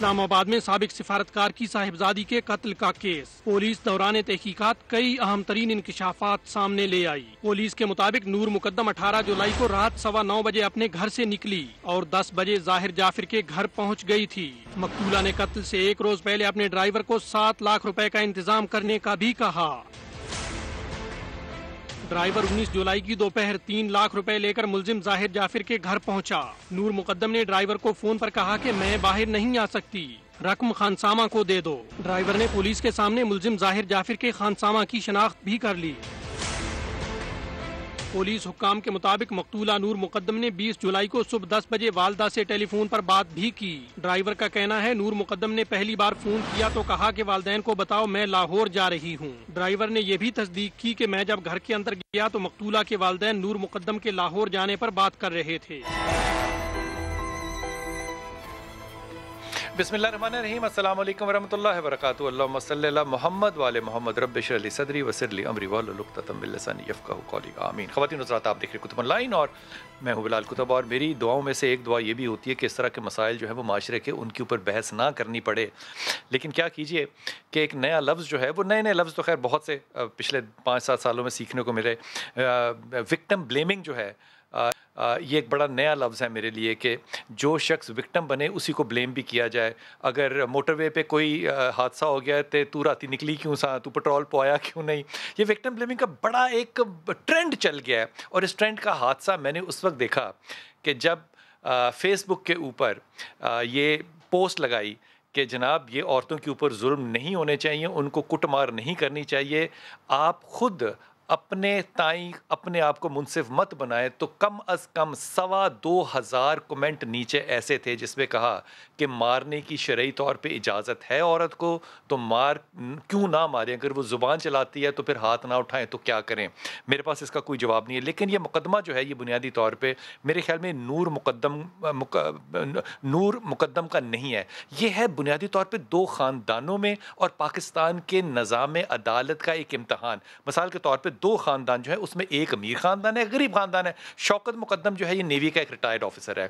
اسلام آباد میں سابق سفارتکار کی صاحبزادی کے قتل کا کیس، پولیس دوران تحقیقات کئی اہم ترین انکشافات سامنے لے آئی۔ پولیس کے مطابق نور مقدم 18 جولائی کو رات 9:15 بجے اپنے گھر سے نکلی اور 10 بجے ظاہر جعفر کے گھر پہنچ گئی تھی۔ مقتولہ نے قتل سے ایک روز پہلے اپنے ڈرائیور کو 7 لاکھ روپے کا انتظام کرنے کا بھی کہا۔ ڈرائیور 19 جولائی کی دوپہر 3 لاکھ روپے لے کر ملزم ظاہر جعفر کے گھر پہنچا۔ نور مقدم نے ڈرائیور کو فون پر کہا کہ میں باہر نہیں آ سکتی، رقم خانسامہ کو دے دو۔ ڈرائیور نے پولیس کے سامنے ملزم ظاہر جعفر کے خانسامہ کی شناخت بھی کر لی۔ پولیس حکام کے مطابق مقتولہ نور مقدم نے 20 جولائی کو صبح 10 بجے والدہ سے ٹیلی فون پر بات بھی کی۔ ڈرائیور کا کہنا ہے نور مقدم نے پہلی بار فون کیا تو کہا کہ والدین کو بتاؤ میں لاہور جا رہی ہوں۔ ڈرائیور نے یہ بھی تصدیق کی کہ میں جب گھر کے اندر گیا تو مقتولہ کے والدین نور مقدم کے لاہور جانے پر بات کر رہے تھے۔ بسم اللہ الرحمن الرحیم، السلام علیکم ورحمۃ اللہ وبرکاتہ۔ اللہم صلی علی محمد وعلی محمد، رب اشرح لی صدری ویسر لی امری واحلل عقدۃ من لسانی یفقہوا قولی، آمین۔ خواتین حضرات، آپ دیکھ رہے کتب آن لائن اور میں ہوں بلال کتب، اور میری دعاؤں میں سے ایک دعا یہ بھی ہوتی ہے کہ اس طرح کے مسائل جو ہے وہ معاشرے کے، ان کے اوپر بحث نہ کرنی پڑے۔ لیکن کیا کیجئے کہ ایک نیا لفظ جو ہے وہ، نئے لفظ تو خیر بہت سے پچھلے 5-7 سالوں میں سیکھنے کو ملے۔ وکٹم بلیمنگ جو ہے، یہ ایک بڑا نیا لفظ ہے میرے لیے کہ جو شخص وکٹم بنے اسی کو بلیم بھی کیا جائے۔ اگر موٹر وے پہ کوئی حادثہ ہو گیا ہے تو راتی نکلی کیوں سا، تو پٹرول پوایا کیوں نہیں، یہ وکٹم بلیمنگ کا بڑا ایک ٹرینڈ چل گیا ہے۔ اور اس ٹرینڈ کا حادثہ میں نے اس وقت دیکھا کہ جب فیس بک کے اوپر یہ پوسٹ لگائی کہ جناب یہ عورتوں کے اوپر ظلم نہیں ہونے چاہیے، ان کو کٹ مار نہیں کرنی چاہیے، آپ خود اپنے تائیں اپنے آپ کو منصف مت بنائے، تو کم از کم 2,200 کمنٹ نیچے ایسے تھے جس میں کہا کہ مارنے کی شرعی طور پہ اجازت ہے عورت کو، تو مار کیوں نہ ماریں، اگر وہ زبان چلاتی ہے تو پھر ہاتھ نہ اٹھائیں تو کیا کریں۔ میرے پاس اس کا کوئی جواب نہیں ہے، لیکن یہ مقدمہ جو ہے یہ بنیادی طور پہ میرے خیال میں نور مقدم کا نہیں ہے، یہ ہے بنیادی طور پہ 2 خاندانوں میں اور پاکستان کے نظام عدالت کا ایک امتحان۔ مثال کے طور پہ 2 خاندان جو ہے اس میں ایک امیر خاندان ہے، غریب خاندان ہے۔ شوکت مقدم جو ہے یہ نیوی کا ایک ریٹائرڈ آفیسر ہے،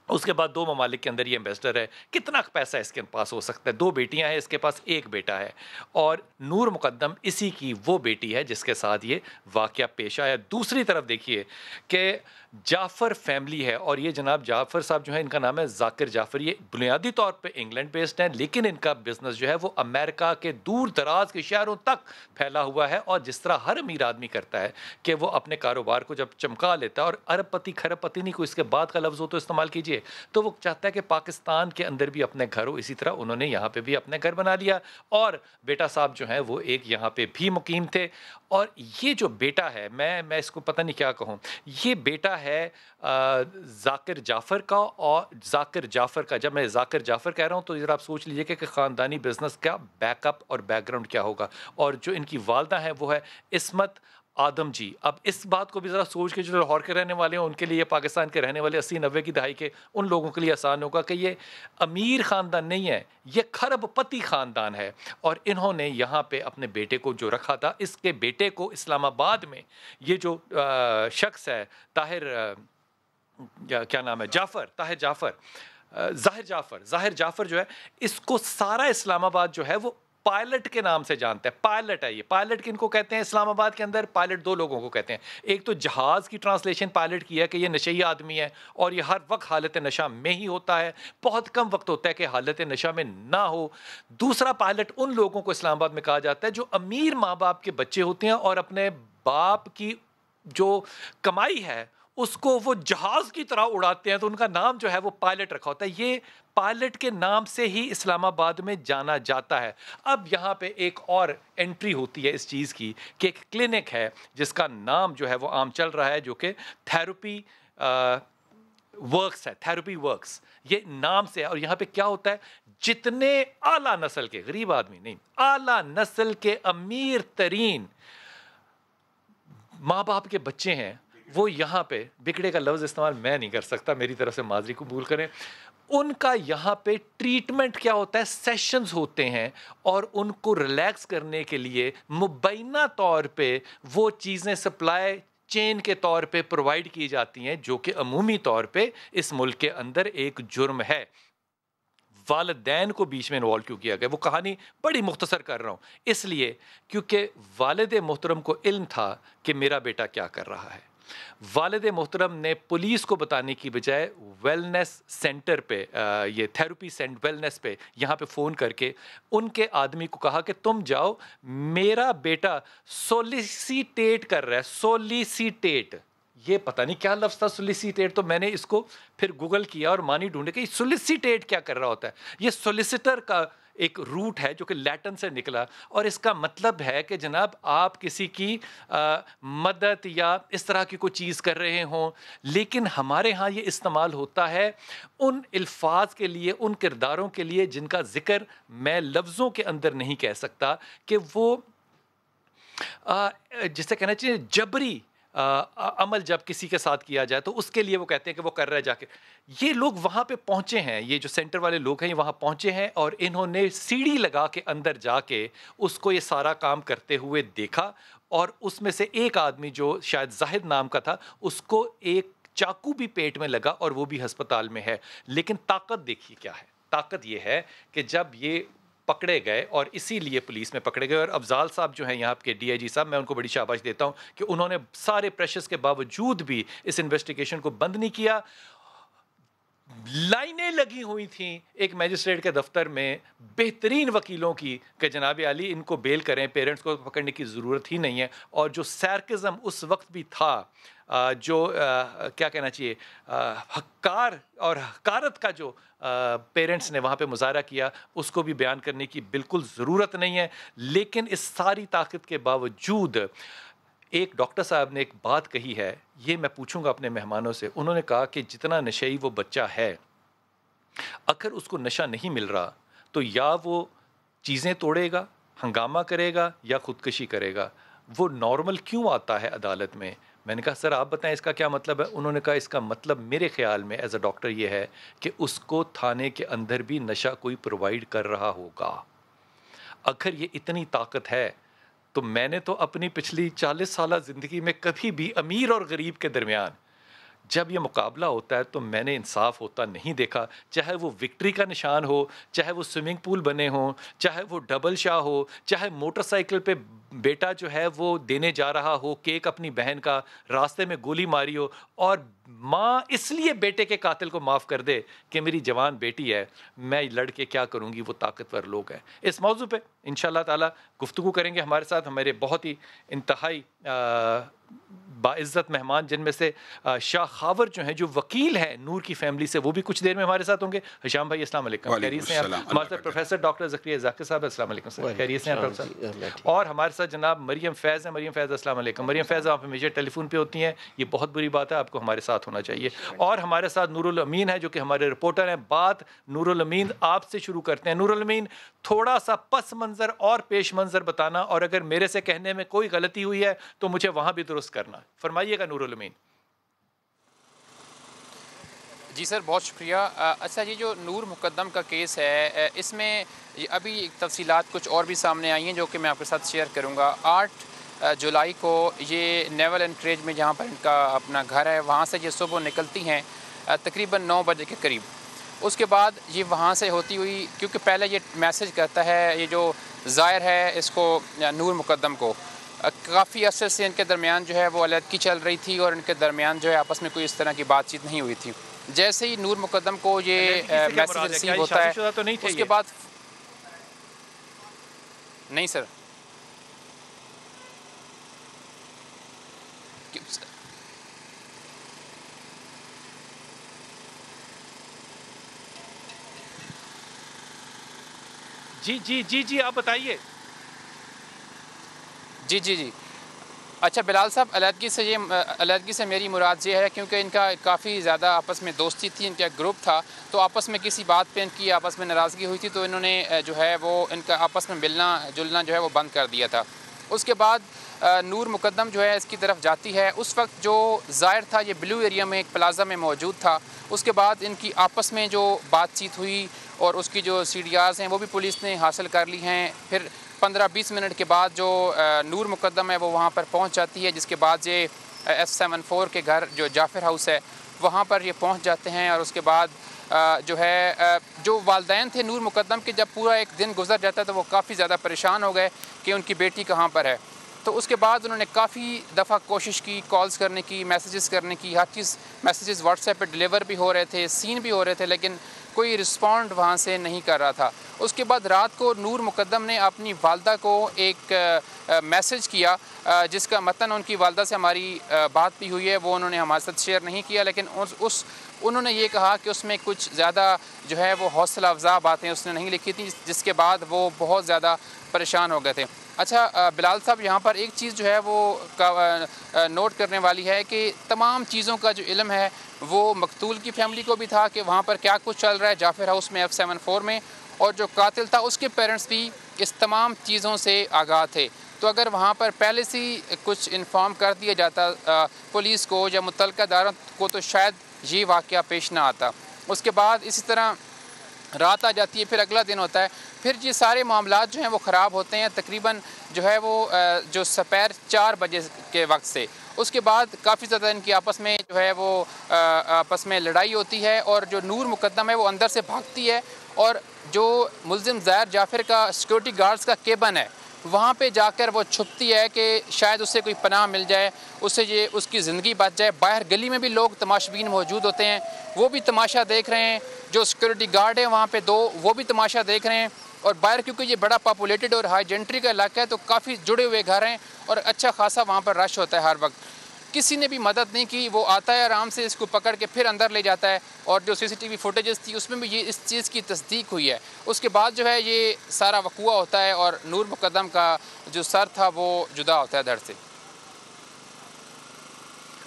اس کے بعد 2 ممالک کے اندر یہ ایمبیسڈر ہے۔ کتنا پیسہ اس کے پاس ہو سکتا ہے، 2 بیٹیاں ہیں، اس کے پاس 1 بیٹا ہے، اور نور مقدم اسی کی وہ بیٹی ہے جس کے ساتھ یہ واقعہ پیش آیا۔ دوسری طرف دیکھیے کہ جعفر فیملی ہے، اور یہ جناب جعفر صاحب جو ہیں، ان کا نام ہے ذاکر جعفر، یہ بنیادی طور پہ انگلینڈ بیسڈ ہیں، لیکن ان کا بزنس جو ہے وہ امریکہ کے دور دراز کے شہروں تک پھیلا ہوا ہے۔ اور جس طرح ہر امیر آدمی کرتا ہے کہ وہ اپنے کاروبار کو جب چمکا لیتا ہے، اور ارب پتی کھرب پتی نہیں، کوئی اس کے بعد کا لفظ ہو تو استعمال کیجئے، تو وہ چاہتا ہے کہ پاکستان کے اندر بھی اپنے گھر ہو، اسی طرح انہوں نے یہاں پہ بھی اپنے گھر بنا لیا، اور بیٹا صاحب جو ہیں وہ ایک یہاں پہ بھی مقیم تھے۔ اور یہ جو بیٹا ہے، میں اس کو پتہ نہیں کیا کہوں، یہ بیٹا ہے ذاکر جعفر کا، اور ذاکر جعفر کا، جب میں ذاکر جعفر کہہ رہا ہوں تو ذرا آپ سوچ لیجئے کہ خاندانی بزنس کا بیک اپ اور بیک گراؤنڈ کیا ہوگا۔ اور جو ان کی والدہ ہیں وہ ہے عصمت آدم جی۔ اب اس بات کو بھی ذرا سوچ کے جو لاہور کے رہنے والے ہیں ان کے لیے، پاکستان کے رہنے والے 80-90 کی دہائی کے ان لوگوں کے لیے آسان ہوگا کہ یہ امیر خاندان نہیں ہے، یہ کھرب پتی خاندان ہے، اور انہوں نے یہاں پہ اپنے بیٹے کو جو رکھا تھا، اس کے بیٹے کو اسلام آباد میں یہ جو شخص ہے طاہر، کیا نام ہے، ظاہر جعفر جو ہے، اس کو سارا اسلام آباد جو ہے وہ پائلٹ کے نام سے جانتا ہے۔ پائلٹ ہے یہ، پائلٹ کن کو کہتے ہیں اسلام آباد کے اندر؟ پائلٹ 2 لوگوں کو کہتے ہیں، ایک تو جہاز کی ٹرانسلیشن پائلٹ کی ہے کہ یہ نشئی آدمی ہے اور یہ ہر وقت حالت نشہ میں ہی ہوتا ہے، بہت کم وقت ہوتا ہے کہ حالت نشہ میں نہ ہو۔ دوسرا پائلٹ ان لوگوں کو اسلام آباد میں کہا جاتا ہے جو امیر ماں باپ کے بچے ہوتے ہیں اور اپنے باپ کی جو کمائی ہے اس کو وہ جہاز کی طرح اڑاتے ہیں، تو ان کا نام جو ہے وہ پائلٹ رکھا ہوتا ہے۔ یہ پائلٹ کے نام سے ہی اسلام آباد میں جانا جاتا ہے۔ اب یہاں پہ ایک اور انٹری ہوتی ہے اس چیز کی کہ ایک کلینک ہے جس کا نام جو ہے وہ عام چل رہا ہے، جو کہ تھیراپی ورکس ہے، تھیراپی ورکس یہ نام سے ہے۔ اور یہاں پہ کیا ہوتا ہے، جتنے اعلیٰ نسل کے، غریب آدمی نہیں، اعلیٰ نسل کے امیر ترین ماں باپ کے بچے ہیں، وہ یہاں پہ، بگڑے کا لفظ استعمال میں نہیں کر سکتا، میری طرف سے معذری قبول کریں، ان کا یہاں پہ ٹریٹمنٹ کیا ہوتا ہے، سیشنز ہوتے ہیں، اور ان کو ریلیکس کرنے کے لیے مبینہ طور پہ وہ چیزیں سپلائی چین کے طور پہ پرووائڈ کی جاتی ہیں، جو کہ عمومی طور پہ اس ملک کے اندر ایک جرم ہے۔ والدین کو بیچ میں انوالو کیوں کیا گیا؟ وہ کہانی بڑی مختصر کر رہا ہوں، اس لیے کیونکہ والد محترم کو علم تھا کہ میرا بیٹا کیا کر رہا ہے۔ والد محترم نے پولیس کو بتانے کی بجائے ویلنس سینٹر پہ، یہ تھیراپی ویلنس پہ یہاں پہ فون کر کے ان کے آدمی کو کہا کہ تم جاؤ، میرا بیٹا سولیسیٹیٹ کر رہا ہے۔ سولیسیٹیٹ، یہ پتہ نہیں کیا لفظ تھا سولیسیٹیٹ، تو میں نے اس کو پھر گوگل کیا اور معنی ڈھونڈے کہ سولیسیٹیٹ کیا کر رہا ہوتا ہے۔ یہ سولیسیٹر کا ایک روٹ ہے جو کہ لیٹن سے نکلا، اور اس کا مطلب ہے کہ جناب آپ کسی کی مدد یا اس طرح کی کوئی چیز کر رہے ہوں، لیکن ہمارے ہاں یہ استعمال ہوتا ہے ان الفاظ کے لیے، ان کرداروں کے لیے جن کا ذکر میں لفظوں کے اندر نہیں کہہ سکتا، کہ وہ جسے کہنا چاہیے جبری عمل جب کسی کے ساتھ کیا جائے تو اس کے لیے وہ کہتے ہیں کہ وہ کر رہا ہے جا کے۔ یہ لوگ وہاں پہ پہنچے ہیں، یہ جو سینٹر والے لوگ ہیں یہ وہاں پہنچے ہیں، اور انہوں نے سیڑھی لگا کے اندر جا کے اس کو یہ سارا کام کرتے ہوئے دیکھا، اور اس میں سے ایک آدمی جو شاید زاہد نام کا تھا، اس کو ایک چاقو بھی پیٹ میں لگا اور وہ بھی ہسپتال میں ہے۔ لیکن طاقت دیکھیے کیا ہے، طاقت یہ ہے کہ جب یہ پکڑے گئے، اور اسی لیے پولیس میں پکڑے گئے، اور افضال صاحب جو ہیں یہاں کے ڈی آئی جی صاحب، میں ان کو بڑی شاباش دیتا ہوں کہ انہوں نے سارے پریشرز کے باوجود بھی اس انویسٹیگیشن کو بند نہیں کیا۔ لائنیں لگی ہوئی تھیں ایک میجسٹریٹ کے دفتر میں بہترین وکیلوں کی کہ جناب علی ان کو بیل کریں، پیرنٹس کو پکڑنے کی ضرورت ہی نہیں ہے۔ اور جو سیرکزم اس وقت بھی تھا، جو کیا کہنا چاہیے، حقار اور حقارت کا جو پیرنٹس نے وہاں پہ مظاہرہ کیا، اس کو بھی بیان کرنے کی بالکل ضرورت نہیں ہے۔ لیکن اس ساری طاقت کے باوجود ایک ڈاکٹر صاحب نے ایک بات کہی ہے، یہ میں پوچھوں گا اپنے مہمانوں سے۔ انہوں نے کہا کہ جتنا نشئی وہ بچہ ہے، اگر اس کو نشہ نہیں مل رہا تو یا وہ چیزیں توڑے گا، ہنگامہ کرے گا، یا خودکشی کرے گا۔ وہ نارمل کیوں آتا ہے عدالت میں؟ میں نے کہا سر آپ بتائیں اس کا کیا مطلب ہے؟ انہوں نے کہا اس کا مطلب میرے خیال میں ایز اے ڈاکٹر یہ ہے کہ اس کو تھانے کے اندر بھی نشہ کوئی پرووائڈ کر رہا ہوگا۔ اگر یہ اتنی طاقت ہے تو میں نے تو اپنی پچھلی 40 سالہ زندگی میں کبھی بھی امیر اور غریب کے درمیان جب یہ مقابلہ ہوتا ہے تو میں نے انصاف ہوتا نہیں دیکھا، چاہے وہ وکٹری کا نشان ہو، چاہے وہ سوئمنگ پول بنے ہوں، چاہے وہ ڈبل شاہ ہو، چاہے موٹر سائیکل پہ بیٹا جو ہے وہ دینے جا رہا ہو کیک اپنی بہن کا، راستے میں گولی ماری ہو، اور ماں اس لیے بیٹے کے قاتل کو معاف کر دے کہ میری جوان بیٹی ہے، میں لڑ کے کیا کروں گی۔ وہ طاقتور لوگ ہیں۔ اس موضوع پہ انشاءاللہ تعالی گفتگو کریں گے ہمارے ساتھ ہمارے بہت ہی انتہائی باعزت مہمان، جن میں سے شاہ خاور جو ہیں، جو وکیل ہیں نور کی فیملی سے، وہ بھی کچھ دیر میں ہمارے ساتھ ہوں گے۔ حشام بھائی السلام علیکم، خیریت سے ہیں؟ ہمارے ساتھ پروفیسر ڈاکٹر ذکریہ ذاکر صاحب السلام علیکم سر، خیریت سے ہیں پروفیسر؟ اور ہمارے ساتھ جناب مریم فیض ہیں۔ مریم فیض السلام علیکم۔ مریم فیض آپ ہمیشہ ٹیلی فون پہ ہوتی ہیں، یہ بہت بری بات ہے، آپ کو ہمارے ساتھ ہونا چاہیے۔ اور ہمارے ساتھ نور الامین ہے جو کہ ہمارے رپورٹر ہیں۔ بات نور الامین آپ سے شروع کرتے ہیں۔ نور الامین تھوڑا سا پس منظر اور پیش منظر بتانا، اور اگر میرے سے کہنے میں کوئی غلطی ہوئی ہے تو مجھے وہاں بھی درست کرنا۔ فرمائیے گا نور الامین۔ جی سر بہت شکریہ۔ اچھا یہ جو نور مقدم کا کیس ہے، اس میں ابھی تفصیلات کچھ اور بھی سامنے آئی ہیں جو کہ میں آپ کے ساتھ شیئر کروں گا۔ 8 جولائی کو یہ نیول انکریج میں جہاں پر ان کا اپنا گھر ہے، وہاں سے یہ صبح نکلتی ہیں تقریباً 9 بجے کے قریب۔ اس کے بعد یہ وہاں سے ہوتی ہوئی، کیونکہ پہلے یہ میسج کرتا ہے، یہ جو ظاہر ہے اس کو نور مقدم کو کافی عرصے سے ان کے درمیان جو ہے وہ علیحدگی چل رہی تھی، اور ان کے درمیان جو ہے آپس میں کوئی اس طرح کی بات چیت نہیں ہوئی تھی۔ جیسے ہی نور مقدم کو یہ میسج ریسیو ہوتا ہے، اس کے بعد نہیں سر جی آپ بتائیے۔ جی اچھا بلال صاحب، علیحدگی سے میری مراد یہ ہے کیونکہ ان کا کافی زیادہ آپس میں دوستی تھی، ان کا ایک گروپ تھا، تو آپس میں کسی بات پہ ان کی آپس میں ناراضگی ہوئی تھی، تو انہوں نے جو ہے وہ ان کا آپس میں ملنا جلنا جو ہے وہ بند کر دیا تھا۔ اس کے بعد نور مقدم جو ہے اس کی طرف جاتی ہے۔ اس وقت جو ظاہر تھا یہ بلو ایریا میں ایک پلازا میں موجود تھا۔ اس کے بعد ان کی آپس میں جو بات چیت ہوئی، اور اس کی جو سی ڈی آرز ہیں وہ بھی پولیس نے حاصل کر لی ہیں۔ پھر 15-20 منٹ کے بعد جو نور مقدم ہے وہ وہاں پر پہنچ جاتی ہے، جس کے بعد یہ F74 کے گھر جو جعفر ہاؤس ہے وہاں پر یہ پہنچ جاتے ہیں، اور اس کے بعد جو ہے جو والدین تھے نور مقدم کے، جب پورا ایک دن گزر جاتا تو وہ کافی زیادہ پریشان ہو گئے کہ ان کی بیٹی کہاں پر ہے. تو اس کے بعد انہوں نے کافی دفعہ کوشش کی کالز کرنے کی، میسیجز کرنے کی، ہر چیز میسیجز واٹس ایپ پہ ڈلیور بھی ہو رہے تھے، سین بھی ہو رہے تھے، لیکن کوئی رسپونڈ وہاں سے نہیں کر رہا تھا. اس کے بعد رات کو نور مقدم نے اپنی والدہ کو ایک میسیج کیا جس کا متن ان کی والدہ سے ہماری بات بھی ہوئی ہے، وہ انہوں نے ہمارے ساتھ شیئر نہیں کیا، لیکن انہوں نے یہ کہا کہ اس میں کچھ زیادہ جو ہے وہ حوصلہ افزا باتیں اس نے نہیں لکھی تھیں، جس کے بعد وہ بہت زیادہ پریشان ہو گئے تھے. اچھا بلال صاحب، یہاں پر ایک چیز جو ہے وہ نوٹ کرنے والی ہے کہ تمام چیزوں کا جو علم ہے وہ مقتول کی فیملی کو بھی تھا کہ وہاں پر کیا کچھ چل رہا ہے جعفر ہاؤس میں F74 میں، اور جو قاتل تھا اس کے پیرنٹس بھی اس تمام چیزوں سے آگاہ تھے. تو اگر وہاں پر پہلے سے کچھ انفارم کر دیا جاتا پولیس کو یا متعلقہ اداروں کو تو شاید یہ واقعہ پیش نہ آتا. اس کے بعد اسی طرح رات آ جاتی ہے، پھر اگلا دن ہوتا ہے، پھر یہ سارے معاملات جو ہیں وہ خراب ہوتے ہیں تقریباً جو ہے وہ جو سپیر 4 بجے کے وقت سے. اس کے بعد کافی زیادہ ان کی آپس میں جو ہے وہ آپس میں لڑائی ہوتی ہے، اور جو نور مقدم ہے وہ اندر سے بھاگتی ہے، اور جو ملزم زہر جعفر کا سیکورٹی گارڈز کا کیبن ہے وہاں پہ جا کر وہ چھپتی ہے کہ شاید اس سے کوئی پناہ مل جائے، اس کی زندگی بچ جائے. باہر گلی میں بھی لوگ تماشبین موجود ہوتے ہیں، وہ بھی تماشا دیکھ رہے ہیں. جو سیکورٹی گارڈ ہیں وہاں پہ 2 وہ بھی تماشا دیکھ رہے ہیں. اور باہر کیونکہ یہ بڑا پاپولیٹڈ اور ہائی جنٹری کا علاقہ ہے تو کافی جڑے ہوئے گھر ہیں اور اچھا خاصا وہاں پر رش ہوتا ہے ہر وقت. کسی نے بھی مدد نہیں کی، وہ آتا ہے آرام سے اس کو پکڑ کے پھر اندر لے جاتا ہے. اور جو CCTV فوٹیجز تھی اس میں بھی یہ اس چیز کی تصدیق ہوئی ہے. اس کے بعد جو ہے یہ سارا وقوع ہوتا ہے اور نور مقدم کا جو سر تھا وہ جدا ہوتا ہے دھڑ سے.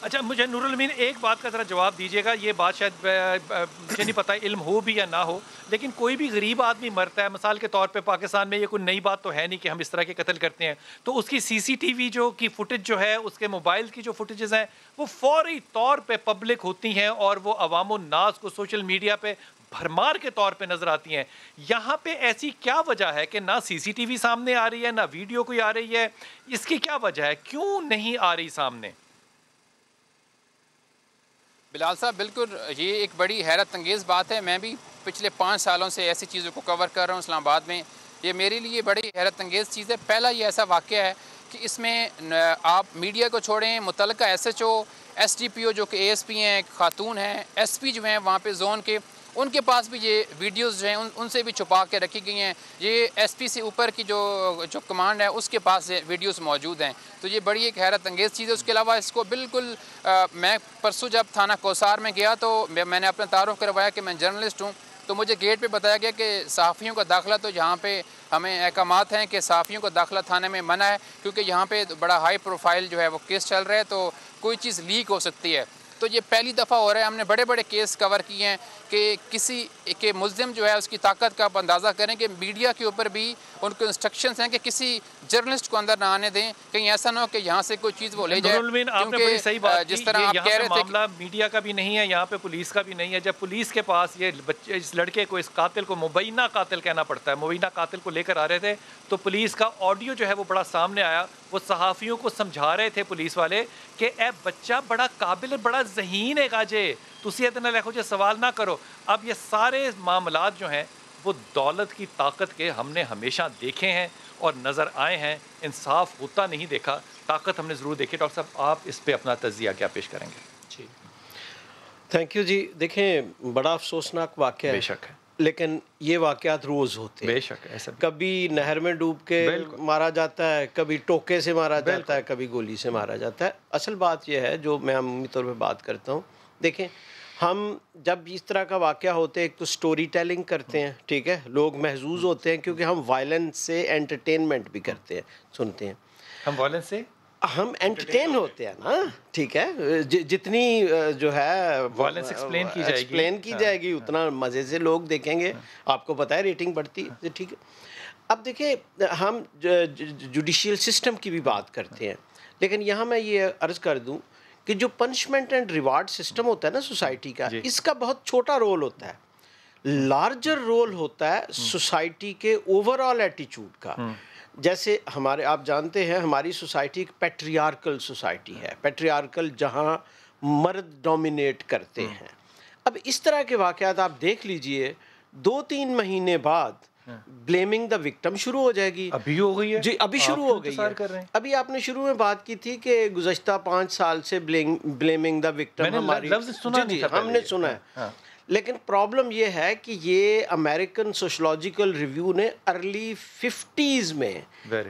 اچھا، مجھے نور الامین ایک بات کا ذرا جواب دیجیے گا. یہ بات شاید مجھے نہیں پتہ علم ہو بھی یا نہ ہو، لیکن کوئی بھی غریب آدمی مرتا ہے، مثال کے طور پہ پاکستان میں یہ کوئی نئی بات تو ہے نہیں کہ ہم اس طرح کے قتل کرتے ہیں، تو اس کی CCTV جو کی فوٹیج جو ہے، اس کے موبائل کی جو فوٹیجز ہیں وہ فوری طور پہ پبلک ہوتی ہیں اور وہ عوام الناس کو سوشل میڈیا پہ بھرمار کے طور پہ نظر آتی ہیں. یہاں پہ ایسی کیا وجہ ہے کہ نہ CCTV سامنے آ رہی ہے، نہ ویڈیو کوئی آ رہی ہے؟ اس کی کیا وجہ ہے، کیوں نہیں آ رہی سامنے؟ بلال صاحب، بالکل یہ ایک بڑی حیرت انگیز بات ہے. میں بھی پچھلے 5 سالوں سے ایسی چیزوں کو کور کر رہا ہوں اسلام آباد میں. یہ میرے لیے بڑی حیرت انگیز چیز ہے. پہلا یہ ایسا واقعہ ہے کہ اس میں آپ میڈیا کو چھوڑیں، متعلقہ SHO SDPO جو کہ ASP ہیں، ایک خاتون ہیں، SP جو ہیں وہاں پہ زون کے، ان کے پاس بھی یہ ویڈیوز جو ہیں ان سے بھی چھپا کے رکھی گئی ہیں. یہ SP سے اوپر کی جو کمانڈ ہے اس کے پاس ویڈیوز موجود ہیں. تو یہ بڑی ایک حیرت انگیز چیز ہے. اس کے علاوہ اس کو بالکل میں پرسوں جب تھانہ کوثار میں گیا تو میں نے اپنا تعارف کروایا کہ میں جرنلسٹ ہوں، تو مجھے گیٹ پہ بتایا گیا کہ صحافیوں کا داخلہ تو یہاں پہ ہمیں احکامات ہیں کہ صحافیوں کا داخلہ تھانے میں منع ہے، کیونکہ یہاں پہ بڑا ہائی پروفائل جو ہے وہ کیس چل رہا ہے تو کوئی چیز لیک ہو سکتی ہے. تو یہ پہلی دفعہ ہو رہا ہے. ہم نے بڑے بڑے کیس کور کیے ہیں کہ کسی کے ملزم جو ہے اس کی طاقت کا آپ اندازہ کریں کہ میڈیا کے اوپر بھی ان کو انسٹرکشنز ہیں کہ کسی جرنلسٹ کو اندر نہ آنے دیں، کہیں ایسا نہ ہو کہ یہاں سے کوئی چیز وہ لے جائے. آپ نے بڑی صحیح بات کی. جس طرح آپ کہہ رہے تھے معاملہ میڈیا کا بھی نہیں ہے، یہاں پہ پولیس کا بھی نہیں ہے. جب پولیس کے پاس یہ بچے اس لڑکے کو، اس قاتل کو مبینہ قاتل کہنا پڑتا ہے، مبینہ قاتل کو لے کر آ رہے تھے تو پولیس کا آڈیو جو ہے وہ بڑا سامنے آیا. وہ صحافیوں کو سمجھا رہے تھے پولیس والے کہ اے بچہ بڑا قابل، بڑا ذہین ہے گاجے، تسی اتنا لکھو جو سوال نہ کرو. اب یہ سارے معاملات جو ہیں وہ دولت کی طاقت کے ہم نے ہمیشہ دیکھے ہیں اور نظر آئے ہیں. انصاف ہوتا نہیں دیکھا، طاقت ہم نے ضرور دیکھی. ڈاکٹر صاحب، آپ اس پہ اپنا تجزیہ کیا پیش کریں گے؟ جی تھینک یو. جی دیکھیں، بڑا افسوسناک واقعہ ہے، بے شک ہے، لیکن یہ واقعات روز ہوتے ہیں. بے شک ایسا کبھی نہر میں ڈوب کے مارا جاتا ہے، کبھی ٹوکے سے مارا جاتا ہے، کبھی گولی سے مارا جاتا ہے. اصل بات یہ ہے جو میں عمومی طور پہ بات کرتا ہوں، دیکھیں ہم جب اس طرح کا واقعہ ہوتے ہیں ایک تو سٹوری ٹیلنگ کرتے ہیں، ٹھیک ہے، لوگ محظوظ ہوتے ہیں کیونکہ ہم وائلنس سے انٹرٹینمنٹ بھی کرتے ہیں، سنتے ہیں. ہم وائلنس سے ہم انٹرٹین ہوتے ہیں نا، ٹھیک ہے. جتنی جو ہے وائلنس ایکسپلین کی جائے گی اتنا مزے سے لوگ دیکھیں گے. آپ کو پتہ ہے ریٹنگ بڑھتی ہے، ٹھیک ہے. اب دیکھیں ہم جوڈیشیل سسٹم کی بھی بات کرتے ہیں، لیکن یہاں میں یہ عرض کر دوں کہ جو پنشمنٹ اینڈ ریوارڈ سسٹم ہوتا ہے نا سوسائٹی کا، اس کا بہت چھوٹا رول ہوتا ہے. لارجر رول ہوتا ہے سوسائٹی کے اوور آل ایٹیچیوڈ کا. جیسے آپ جانتے ہیں ہماری سوسائٹی ایک پیٹریارکل سوسائٹی ہے، پیٹریارکل جہاں مرد ڈومینیٹ کرتے ہیں. اب اس طرح کے واقعات آپ دیکھ لیجئے 2-3 مہینے بعد بلیمنگ دا وکٹم شروع ہو جائے گی. ابھی ہو گئی ہے جی ابھی شروع ہو گئی ہے. ابھی آپ نے شروع میں بات کی تھی کہ گزشتہ 5 سال سے بلیمنگ دا وکٹم ہماری جی ہم نے سنا ہے, لیکن پرابلم یہ ہے کہ یہ امریکن سوشولوجیکل ریویو نے ارلی 50s میں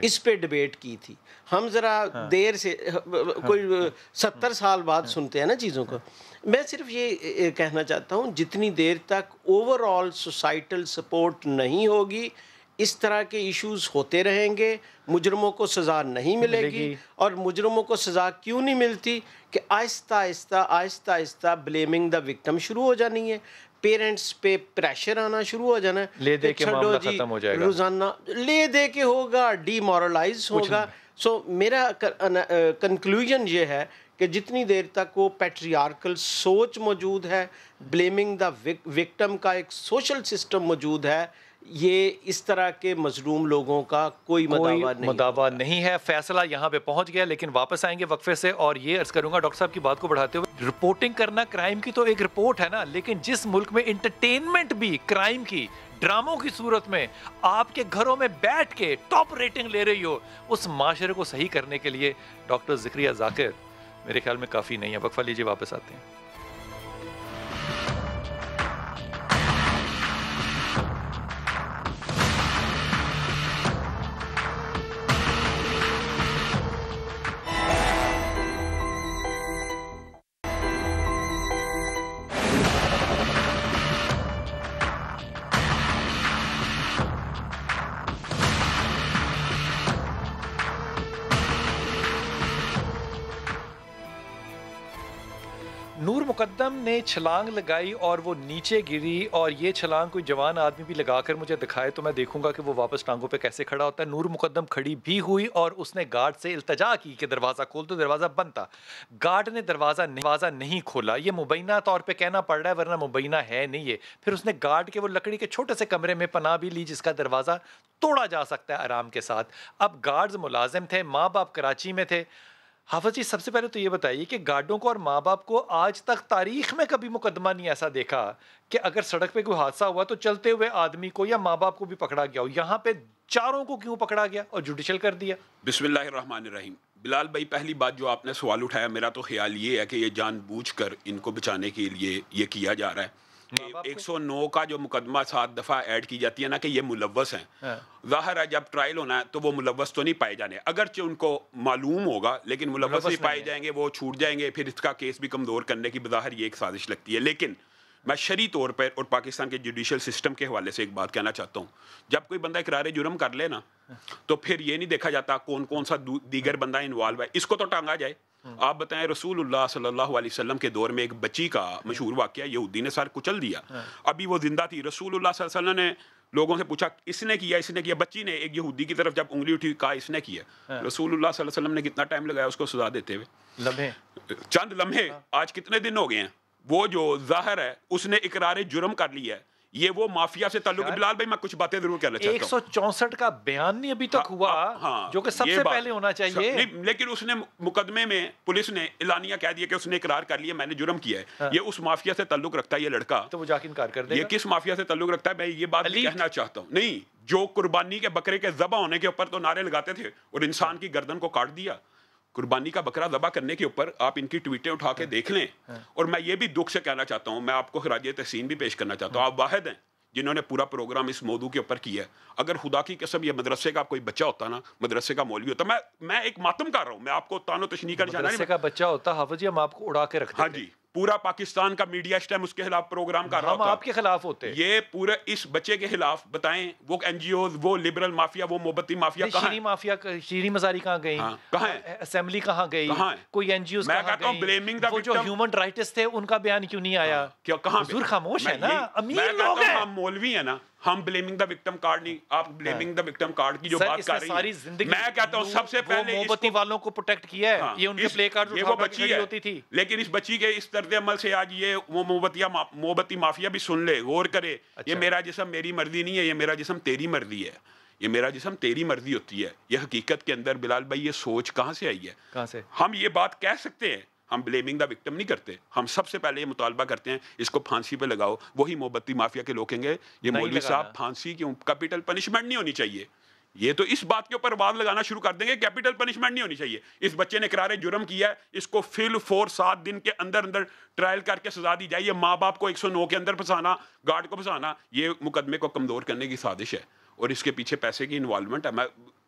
اس پہ ڈبیٹ کی تھی. ہم ذرا دیر سے کوئی 70 سال بعد سنتے ہیں نا چیزوں کو. میں صرف یہ کہنا چاہتا ہوں جتنی دیر تک اوور آل سوسائٹل سپورٹ نہیں ہوگی اس طرح کے ایشوز ہوتے رہیں گے, مجرموں کو سزا نہیں ملے گی. اور مجرموں کو سزا کیوں نہیں ملتی کہ آہستہ آہستہ بلیمنگ دا وکٹم شروع ہو جانی ہے, پیرنٹس پہ پریشر آنا شروع ہو جانا ہے, لے دے کے معاملہ ختم ہو جائے گا, روزانہ لے دے کے ہوگا, ڈی مورلائز ہوگا. سو میرا کنکلوژن یہ ہے کہ جتنی دیر تک وہ پیٹریارکل سوچ موجود ہے, بلیمنگ دا وکٹم کا ایک سوشل سسٹم موجود ہے, یہ اس طرح کے مظلوم لوگوں کا کوئی مداوع نہیں ہے. فیصلہ یہاں پہ پہنچ گیا, لیکن واپس آئیں گے وقفے سے, اور یہ عرض کروں گا ڈاکٹر صاحب کی بات کو بڑھاتے ہوئے, رپورٹنگ کرنا کرائم کی تو ایک رپورٹ ہے نا, لیکن جس ملک میں انٹرٹینمنٹ بھی کرائم کی ڈراموں کی صورت میں آپ کے گھروں میں بیٹھ کے ٹاپ ریٹنگ لے رہی ہو, اس معاشرے کو صحیح کرنے کے لیے ڈاکٹر ذکریہ ذاکر میرے خیال میں کافی نہیں ہے. وقفہ لیجیے, واپس آتے ہیں. نور مقدم نے چھلانگ لگائی اور وہ نیچے گری, اور یہ چھلانگ کوئی جوان آدمی بھی لگا کر مجھے دکھائے تو میں دیکھوں گا کہ وہ واپس ٹانگوں پہ کیسے کھڑا ہوتا ہے. نور مقدم کھڑی بھی ہوئی اور اس نے گارڈ سے التجا کی کہ دروازہ کھول, تو دروازہ بند تھا. گارڈ نے دروازہ نہیں کھولا. یہ مبینہ طور پہ کہنا پڑ رہا ہے ورنہ مبینہ ہے نہیں ہے. پھر اس نے گارڈ کے وہ لکڑی کے چھوٹے سے کمرے میں پناہ بھی لی جس کا دروازہ توڑا جا سکتا ہے آرام کے ساتھ. اب گارڈز ملازم تھے, ماں باپ کراچی میں تھے. حافظ جی سب سے پہلے تو یہ بتائیے کہ گارڈوں کو اور ماں باپ کو آج تک تاریخ میں کبھی مقدمہ نہیں ایسا دیکھا کہ اگر سڑک پہ کوئی حادثہ ہوا تو چلتے ہوئے آدمی کو یا ماں باپ کو بھی پکڑا گیا ہو. یہاں پہ چاروں کو کیوں پکڑا گیا اور جوڈیشل کر دیا؟ بسم اللہ الرحمن الرحیم. بلال بھائی, پہلی بات جو آپ نے سوال اٹھایا, میرا تو خیال یہ ہے کہ یہ جان بوجھ کر ان کو بچانے کے لیے یہ کیا جا رہا ہے. 109 کا جو مقدمہ 7 دفعہ ایڈ کی جاتی ہے نا کہ یہ ملوث ہیں, ظاہر ہے جب ٹرائل ہونا ہے تو وہ ملوث تو نہیں پائے جانے, اگرچہ ان کو معلوم ہوگا لیکن ملوث نہیں پائے جائیں گے, وہ چھوٹ جائیں گے. پھر اس کا کیس بھی کمزور کرنے کی بظاہر یہ ایک سازش لگتی ہے. لیکن میں شرعی طور پر اور پاکستان کے جوڈیشل سسٹم کے حوالے سے ایک بات کہنا چاہتا ہوں. جب کوئی بندہ اقرار جرم کر لے نا تو پھر یہ نہیں دیکھا جاتا کون سا دیگر بندہ انوالو ہے, اس کو تو ٹانگا جائے. آپ بتائیں, رسول اللہ صلی اللہ علیہ وسلم کے دور میں ایک بچی کا مشہور واقعہ, یہودی نے سر کچل دیا, ابھی وہ زندہ تھی. رسول اللہ صلی اللہ علیہ وسلم نے لوگوں سے پوچھا اس نے کیا, بچی نے ایک یہودی کی طرف جب انگلی اٹھی کہا اس نے کیا. رسول اللہ صلی اللہ علیہ وسلم نے کتنا ٹائم لگایا اس کو سزا دیتے ہوئے؟ چند لمحے. آج کتنے دن ہو گئے ہیں. وہ جو ظاہر ہے اس نے اقرار جرم کر لیا ہے, یہ وہ مافیا سے تعلق. بلال بھائی میں کچھ باتیں ضرور کہنا چاہتا ہوں. 164 کا بیان نہیں ابھی تک ہوا, جو کہ سب سے پہلے ہونا چاہیے. لیکن اس نے مقدمے میں پولیس نے اعلانیہ کہہ دیا کہ اس نے اقرار کر لیا, میں نے جرم کیا ہے. یہ اس مافیا سے تعلق رکھتا ہے یہ لڑکا, تو وہ جا کے انکار کر دے گا. یہ کس مافیا سے تعلق رکھتا ہے میں یہ بات کہنا چاہتا ہوں. نہیں, جو قربانی کے بکرے کے ذبح ہونے کے اوپر تو نعرے لگاتے تھے اور انسان کی گردن کو کاٹ دیا. قربانی کا بکرا ذبح کرنے کے اوپر آپ ان کی ٹویٹیں اٹھا کے دیکھ لیں. اور میں یہ بھی دکھ سے کہنا چاہتا ہوں, میں آپ کو خراج تحسین بھی پیش کرنا چاہتا ہوں. آپ واحد ہیں جنہوں نے پورا پروگرام اس موضوع کے اوپر کیا ہے. اگر خدا کی قسم یہ مدرسے کا کوئی بچہ ہوتا نا, مدرسے کا مولوی ہوتا, میں ایک ماتم کر رہا ہوں, میں آپ کو تان و تشنیع کا نشانہ مدرسے کا بچہ ہوتا حافظ جی, ہم آپ کو اڑا کے رکھتے. ہاں جی, پورا پاکستان کا میڈیا اس ٹائم اس کے خلاف پروگرام کر رہا ہوتا. ہم آپ کے خلاف ہوتے. یہ پورے اس بچے کے خلاف بتائیں, وہ این جی اوز, وہ لبرل مافیا, وہ محبتی مافیا کہاں شیریں مافیا, شیریں مزاری کہاں گئی, کہاں ہے اسمبلی کہاں گئی, کوئی این جی اوز کہاں گئی, وہ جو ہیومن رائٹس تھے ان کا بیان کیوں نہیں آیا؟ کہاں حضور خاموش ہے نا, امیر لوگ ہیں. ہم مولوی ہیں نا, ہم بلیمنگ دا وکٹم کارڈ نہیں, آپ بلیمنگ دا وکٹم کارڈ کی جو بات کر رہی ہیں. میں کہتا ہوں سب سے پہلے محبتی والوں کو پروٹیکٹ کیا ہے, یہ ان کے پلے کارڈ وہ بچی ہوتی تھی. لیکن اس بچی کے اس طرز عمل سے آج یہ وہ محبتی مافیا بھی سن لے, غور کرے. یہ میرا جسم میری مرضی نہیں ہے, یہ میرا جسم تیری مرضی ہے, یہ میرا جسم تیری مرضی ہوتی ہے. یہ حقیقت کے اندر بلال بھائی یہ سوچ کہاں سے آئی ہے؟ کہاں سے؟ ہم یہ بات کہہ سکتے ہیں, ہم بلیمنگ دا وکٹم نہیں کرتے. ہم سب سے پہلے یہ مطالبہ کرتے ہیں اس کو پھانسی پہ لگاؤ. وہی موم بتی مافیا کے لوگ کہیں گے یہ مولوی صاحب پھانسی کیوں, کیپٹل پنشمنٹ نہیں ہونی چاہیے. یہ تو اس بات کے اوپر آواز لگانا شروع کر دیں گے کیپٹل پنشمنٹ نہیں ہونی چاہیے. اس بچے نے اقرار جرم کیا ہے, اس کو فل 7 دن کے اندر اندر ٹرائل کر کے سزا دی جائے. یہ ماں باپ کو 109 کے اندر پھنسانا, گارڈ کو پھنسانا, یہ مقدمے کو کمزور کرنے کی سازش ہے اور اس کے پیچھے پیسے کی انوالومنٹ ہے.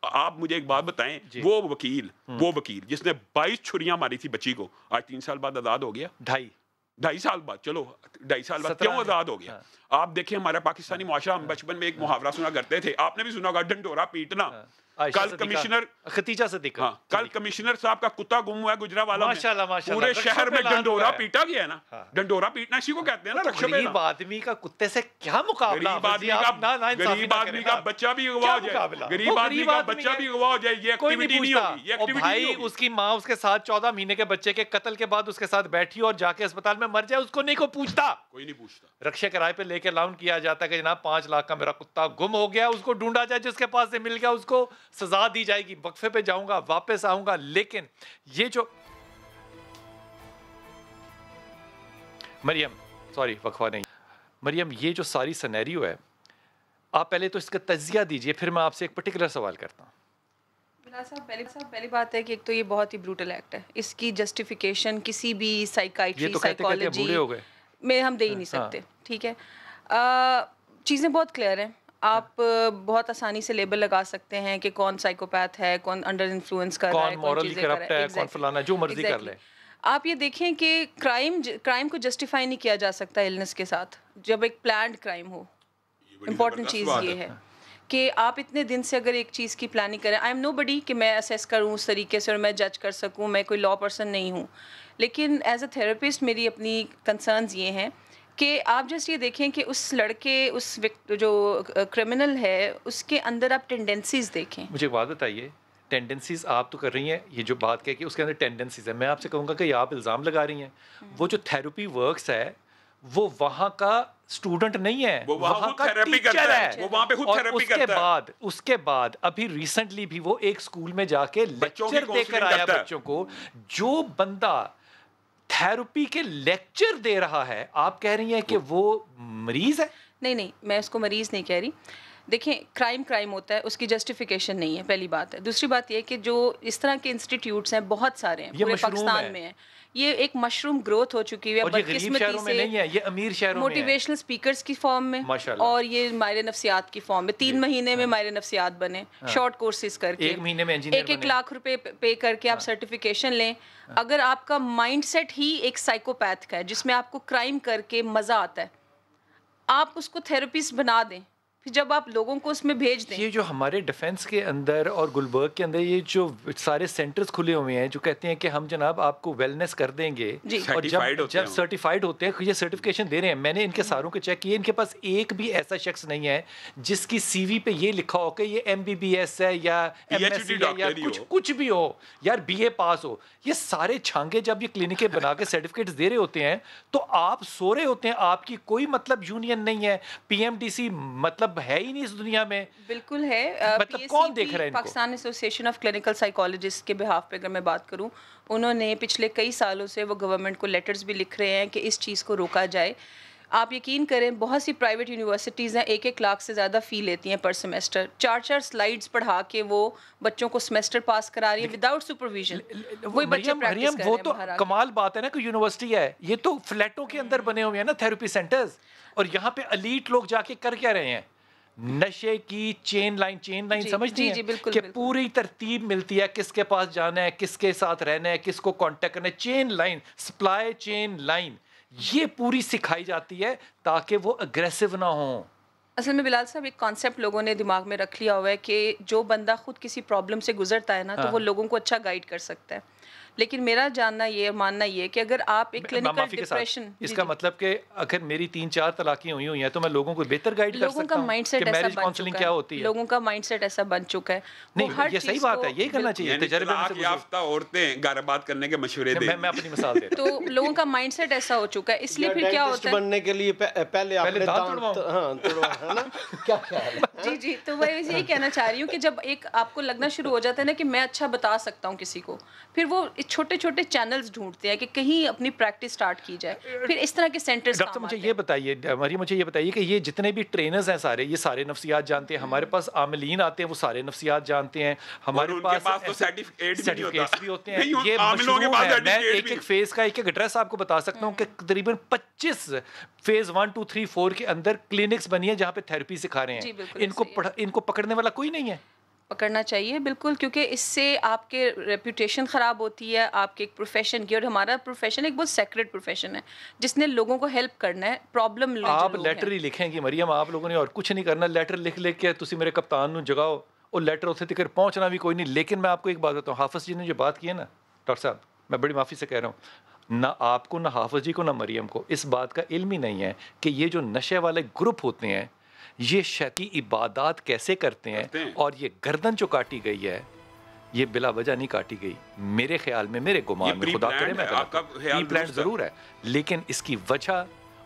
آپ مجھے ایک بات بتائیں, وہ وکیل جس نے 22 چھریاں ماری تھی بچی کو, آج 3 سال بعد آزاد ہو گیا. 2.5 سال بعد, چلو 2.5 سال بعد کیوں آزاد ہو گیا؟ آپ دیکھیں ہمارا پاکستانی معاشرہ, ہم بچپن میں ایک محاورہ سنا کرتے تھے, آپ نے بھی سنا ہوگا, ڈنڈورا پیٹنا. کل کمشنر ختیجہ صدیقہ, کل کمشنر صاحب کا کتا گم ہوا ہے گجرانوالہ میں, پورے شہر میں ڈنڈورا پیٹا گیا ہے نا. ڈنڈورا پیٹنا اسی کو کہتے ہیں نا. غریب آدمی کا کتے سے کیا مقابلہ, غریب آدمی کا بچہ بھی اغوا ہو جائے, غریب آدمی کا بچہ بھی اغوا ہو جائے, یہ ایکٹیویٹی نہیں ہوگی. یہ ایکٹیویٹی نہیں ہوگی. اس کی ماں اس کے ساتھ 14 مہینے کے بچے کے قتل کے بعد اس کے ساتھ بیٹھی اور جا کے اسپتال میں مر جائے, اس کو نہیں کو پوچھتا, کوئی نہیں پوچھتا. رکشے کرائے پہ لے کے لاؤن کیا جاتا ہے کہ جناب 5 لاکھ کا میرا کتا گم ہو گیا, اس کو ڈھونڈا جائے, جس کے پاس سے مل گیا اس کو سزا دی جائے گی, وقفے پہ جاؤں گا واپس آؤں گا. لیکن یہ جو وقفہ نہیں مریم, یہ جو ساری سینیریو ہے, آپ پہلے تو اس کا تجزیہ دیجئے, پھر میں آپ سے ایک پرٹیکولر سوال کرتا ہوں. پہلی بات ہے کہ ایک تو یہ بہت ہی بروٹل ایکٹ ہے, اس کی جسٹیفیکیشن کسی بھی سائیکائٹری سائیکالوجی میں ہم دے ہی نہیں سکتے. ٹھیک ہے, چیزیں بہت کلیئر ہیں. آپ بہت آسانی سے لیبل لگا سکتے ہیں کہ کون سائیکوپیتھ ہے, کون انڈر انفلوئنس کر رہا ہے, کون چیزیں کر رہا ہے, کون فلانا, جو مرضی کر لے. آپ یہ دیکھیں کہ کرائم کو جسٹیفائی نہیں کیا جا سکتا النس کے ساتھ جب ایک پلانڈ کرائم ہو. امپورٹنٹ چیز یہ ہے کہ آپ اتنے دن سے اگر ایک چیز کی پلاننگ کریں, آئی ایم نو بڈی کہ میں اسیس کروں اس طریقے سے اور میں جج کر سکوں, میں کوئی لا پرسن نہیں ہوں, لیکن ایز اے تھراپسٹ میری اپنی کنسرنز یہ ہیں کہ آپ جسٹ یہ دیکھیں کہ اس لڑکے, اس جو کرمنل ہے, اس کے اندر آپ ٹینڈنسیز دیکھیں. مجھے ایک بات بتائیے, ٹینڈنسیز آپ تو کر رہی ہیں, یہ جو بات کہ اس کے اندر ٹینڈنسیز ہے, میں آپ سے کہوں گا کہ یہ آپ الزام لگا رہی ہیں. وہ جو تھیراپی ورکس ہے وہ وہاں کا اسٹوڈنٹ نہیں ہے, وہ وہاں کا ٹیچر ہے, وہ وہاں پہ خود تھیراپی کرتا ہے. اس کے بعد ابھی ریسنٹلی بھی وہ ایک اسکول میں جا کے لیکچر دے کر آیا بچوں کو. جو بندہ تھیراپی کے لیکچر دے رہا ہے, آپ کہہ رہی ہیں کہ وہ مریض ہے؟ نہیں, میں اس کو مریض نہیں کہہ رہی. دیکھیں, کرائم ہوتا ہے, اس کی جسٹیفیکیشن نہیں ہے, پہلی بات ہے. دوسری بات یہ کہ جو اس طرح کے انسٹیٹیوٹس ہیں بہت سارے ہیں پورے پاکستان میں ہیں, یہ ایک مشروم گروتھ ہو چکی ہے بدقسمتی سے, یہ امیر شہروں میں موٹیویشنل اسپیکرز کی فارم میں, اور یہ ماہر نفسیات کی فارم میں. 3 مہینے میں ماہر نفسیات بنے, شارٹ کورسز کر کے 1 مہینے میں انجینئر 1 لاکھ روپے پے کر کے آپ سرٹیفکیشن لیں. اگر آپ کا مائنڈ سیٹ ہی ایک سائیکوپیتھ کا ہے جس میں آپ کو کرائم کر کے مزہ آتا ہے, آپ اس کو تھراپسٹ بنا دیں, پھر جب آپ لوگوں کو اس میں بھیج دیں. یہ جو ہمارے ڈیفنس کے اندر اور گلبرگ کے اندر یہ جو سارے سینٹرز کھلے ہوئے ہیں جو کہتے ہیں کہ ہم جناب آپ کو ویلنس کر دیں گے, اور جب سرٹیفائڈ ہوتے ہیں, یہ سرٹیفکیشن دے رہے ہیں. میں نے ان کے ساروں کے چیک کیے, ان کے پاس ایک بھی ایسا شخص نہیں ہے جس کی سی وی پہ یہ لکھا ہو کہ یہ MBBS ہے یا MS ہے یا کچھ بھی ہو, یار BA پاس ہو. یہ سارے چھانگے جب یہ کلینکیں بنا کے سرٹیفکیٹس دے رہے ہوتے ہیں تو آپ سو رہے ہوتے ہیں. آپ کی کوئی مطلب یونین نہیں ہے, PMDC مطلب ہے ہی نہیں اس دنیا میں. بالکل ہے, مطلب کون دیکھ رہا ہے ان کو؟ Pakistan association of clinical psychologist کے بہاف پہ اگر میں بات کروں, انہوں نے پچھلے کئی سالوں سے وہ گورنمنٹ کو لیٹرز بھی لکھ رہے ہیں کہ اس چیز کو روکا جائے. آپ یقین کریں, بہت سی پرائیویٹ یونیورسٹیز ہیں 1 لاکھ سے زیادہ فی لیتی ہیں پر سیمیسٹر, 4 سلائیڈز پڑھا کے وہ بچوں کو سیمیسٹر پاس کرا رہی ہے وداؤٹ سپرویژن. وہی بچے پریکٹس کر رہے ہیں. وہ تو کمال بات ہے نا کہ یونیورسٹی ہے, یہ تو فلیٹوں کے اندر بنے ہوئے ہیں نا تھیراپی سینٹرز, اور یہاں پہ ایلیٹ لوگ جا کے کر کیا رہے ہیں, نشے کی چین لائن سمجھتی ہیں کہ پوری ترتیب ملتی ہے, کس کے پاس جانا ہے, کس کے ساتھ رہنا ہے, کس کو کانٹیکٹ کرنا ہے, چین لائن, سپلائی چین لائن, یہ پوری سکھائی جاتی ہے تاکہ وہ اگریسو نہ ہوں. اصل میں بلال صاحب ایک کانسیپٹ لوگوں نے دماغ میں رکھ لیا ہوا ہے کہ جو بندہ خود کسی پرابلم سے گزرتا ہے نا تو وہ لوگوں کو اچھا گائیڈ کر سکتا ہے. لیکن میرا جاننا یہ ماننا یہ کہ اگر آپ ایک کلینکل ڈپریشن, اس کا مطلب کہ اگر میری 3-4 طلاقیں ہوئی ہیں تو میں لوگوں کو بہتر گائیڈ کر سکتا ہوں کہ میرج کاؤنسلنگ کیا ہوتی ہے. لوگوں کا مائنڈ سیٹ ایسا بن چکا ہے. نہیں, یہ صحیح بات ہے, یہی کرنا چاہیے. تجربے سے یافتہ عورتیں گھر بات کرنے کے مشورے دیں. میں اپنی مثال دے تو لوگوں کا مائنڈ سیٹ ایسا ہو چکا ہے, اس لیے پھر کیا ہوتا ہے بننے کے لیے پہلے جی تو میں یہی کہنا چاہ رہی ہوں کہ جب ایک آپ کو لگنا شروع ہو جاتا ہے نا کہ میں اچھا بتا سکتا ہوں کسی کو, پھر وہ چھوٹے چھوٹے چینلز ڈھونڈتے ہیں کہ کہیں اپنی پریکٹس سٹارٹ کی جائے, پھر اس طرح کے سینٹرز ڈاکٹر مجھے یہ بتائیے, مریم مجھے یہ بتائیے کہ یہ جتنے بھی ٹرینرز ہیں سارے, یہ سارے نفسیات جانتے ہیں, ہمارے پاس عاملین آتے ہیں وہ سارے نفسیات جانتے ہیں, ہمارے پاس سرٹیفکیٹس بھی ہوتے ہیں, یہ مشروع ہے. میں ایک ایک فیز کا ایک ایک ایڈریس آپ کو بتا سکتا ہوں کہ تقریباً 25 فیز 1 2 3 4 کے اندر کلینکس بنی ہیں جہاں پہ تھیراپی سکھا رہے ہیں. ان کو پکڑنے والا کوئی نہیں ہے. پکڑنا چاہیے بالکل, کیونکہ اس سے آپ کے ریپوٹیشن خراب ہوتی ہے آپ کے ایک پروفیشن کی, اور ہمارا پروفیشن ایک بہت سیکریٹ پروفیشن ہے جس نے لوگوں کو ہیلپ کرنا ہے. پرابلم آپ لیٹر ہی لکھیں گی مریم, آپ لوگوں نے اور کچھ نہیں کرنا, لیٹر لکھ لکھ کے تسی میرے کپتان نو جگاؤ, اور لیٹر اتنے تک پہنچنا بھی کوئی نہیں. لیکن میں آپ کو ایک بات بتاتا ہوں, حافظ جی نے جو بات کی ہے نا ڈاکٹر صاحب, میں بڑی معافی سے کہہ رہا ہوں, نہ آپ کو نہ حافظ جی کو نہ مریم کو اس بات کا علم ہی نہیں ہے کہ یہ جو نشے والے گروپ ہوتے ہیں یہ شیطانی عبادات کیسے کرتے ہیں, اور یہ گردن جو کاٹی گئی ہے یہ بلا وجہ نہیں کاٹی گئی. میرے خیال میں, میرے گمان میں, خدا کرے میں پری پلان ضرور ہے, لیکن اس کی وجہ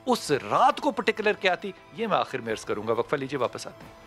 اس رات کو پرٹیکولر کیا تھی یہ میں آخر میں عرض کروں گا. وقفہ لیجیے, واپس آتے ہیں.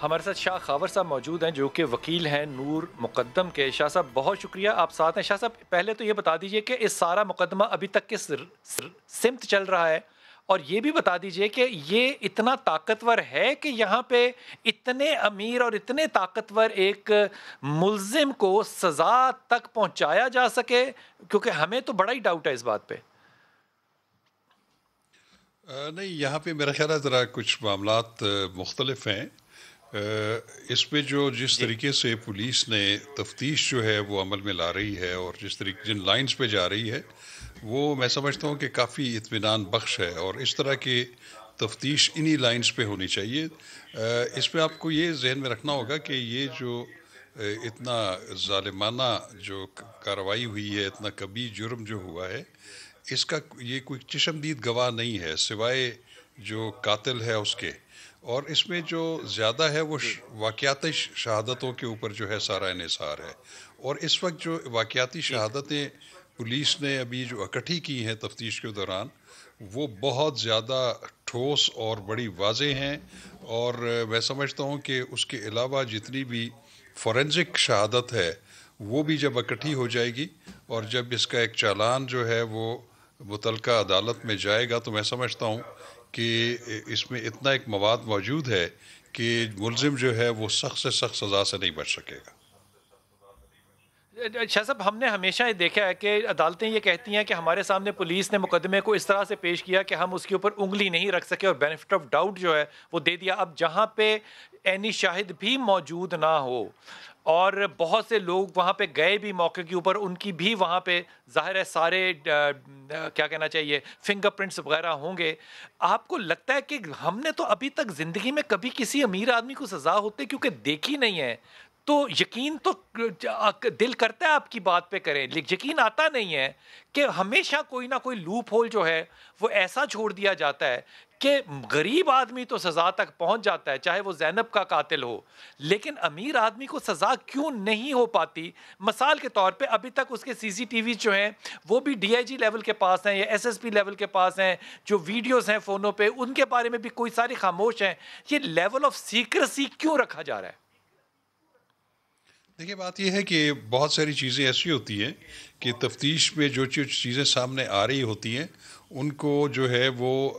ہمارے ساتھ شاہ خاور صاحب موجود ہیں جو کہ وکیل ہیں نور مقدم کے. شاہ صاحب بہت شکریہ, آپ ساتھ ہیں. شاہ صاحب پہلے تو یہ بتا دیجئے کہ اس سارا مقدمہ ابھی تک کس سمت چل رہا ہے, اور یہ بھی بتا دیجئے کہ یہ اتنا طاقتور ہے کہ یہاں پہ اتنے امیر اور اتنے طاقتور ایک ملزم کو سزا تک پہنچایا جا سکے, کیونکہ ہمیں تو بڑا ہی ڈاؤٹ ہے اس بات پہ. نہیں, یہاں پہ میرا خیال ہے ذرا کچھ معاملات مختلف ہیں. اس میں جو جس طریقے سے پولیس نے تفتیش جو ہے وہ عمل میں لا رہی ہے, اور جس طریقے جن لائنز پہ جا رہی ہے وہ میں سمجھتا ہوں کہ کافی اطمینان بخش ہے, اور اس طرح کی تفتیش انہی لائنز پہ ہونی چاہیے. اس میں آپ کو یہ ذہن میں رکھنا ہوگا کہ یہ جو اتنا ظالمانہ جو کارروائی ہوئی ہے, اتنا کبھی جرم جو ہوا ہے, اس کا یہ کوئی چشمدید گواہ نہیں ہے سوائے جو قاتل ہے اس کے, اور اس میں جو زیادہ ہے وہ واقعاتی شہادتوں کے اوپر جو ہے سارا انحصار ہے. اور اس وقت جو واقعاتی شہادتیں پولیس نے ابھی جو اکٹھی کی ہیں تفتیش کے دوران وہ بہت زیادہ ٹھوس اور بڑی واضح ہیں, اور میں سمجھتا ہوں کہ اس کے علاوہ جتنی بھی فورینزک شہادت ہے وہ بھی جب اکٹھی ہو جائے گی, اور جب اس کا ایک چالان جو ہے وہ متعلقہ عدالت میں جائے گا, تو میں سمجھتا ہوں کہ اس میں اتنا ایک مواد موجود ہے کہ ملزم جو ہے وہ سخت سے سخت سزا سے نہیں بچ سکے گا. شاہ صاحب ہم نے ہمیشہ یہ دیکھا ہے کہ عدالتیں یہ کہتی ہیں کہ ہمارے سامنے پولیس نے مقدمے کو اس طرح سے پیش کیا کہ ہم اس کے اوپر انگلی نہیں رکھ سکے اور بینیفٹ آف ڈاؤٹ جو ہے وہ دے دیا. اب جہاں پہ عینی شاہد بھی موجود نہ ہو اور بہت سے لوگ وہاں پہ گئے بھی موقع کے اوپر, ان کی بھی وہاں پہ ظاہر ہے سارے کیا کہنا چاہیے فنگر پرنٹس وغیرہ ہوں گے. آپ کو لگتا ہے کہ ہم نے تو ابھی تک زندگی میں کبھی کسی امیر آدمی کو سزا ہوتے کیونکہ دیکھی نہیں ہے, تو یقین تو دل کرتا ہے آپ کی بات پہ کریں, لیکن یقین آتا نہیں ہے کہ ہمیشہ کوئی نہ کوئی لوپ ہول جو ہے وہ ایسا چھوڑ دیا جاتا ہے کہ غریب آدمی تو سزا تک پہنچ جاتا ہے چاہے وہ زینب کا قاتل ہو, لیکن امیر آدمی کو سزا کیوں نہیں ہو پاتی؟ مثال کے طور پہ ابھی تک اس کے سی سی ٹی وی جو ہیں وہ بھی ڈی آئی جی لیول کے پاس ہیں یا ایس ایس پی لیول کے پاس ہیں, جو ویڈیوز ہیں فونوں پہ ان کے بارے میں بھی کوئی ساری خاموش ہیں. یہ لیول آف سیکریسی کیوں رکھا جا رہا ہے؟ دیکھیے بات یہ ہے کہ بہت ساری چیزیں ایسی ہوتی ہیں کہ تفتیش میں جو چیزیں سامنے آ رہی ہوتی ہیں ان کو جو ہے وہ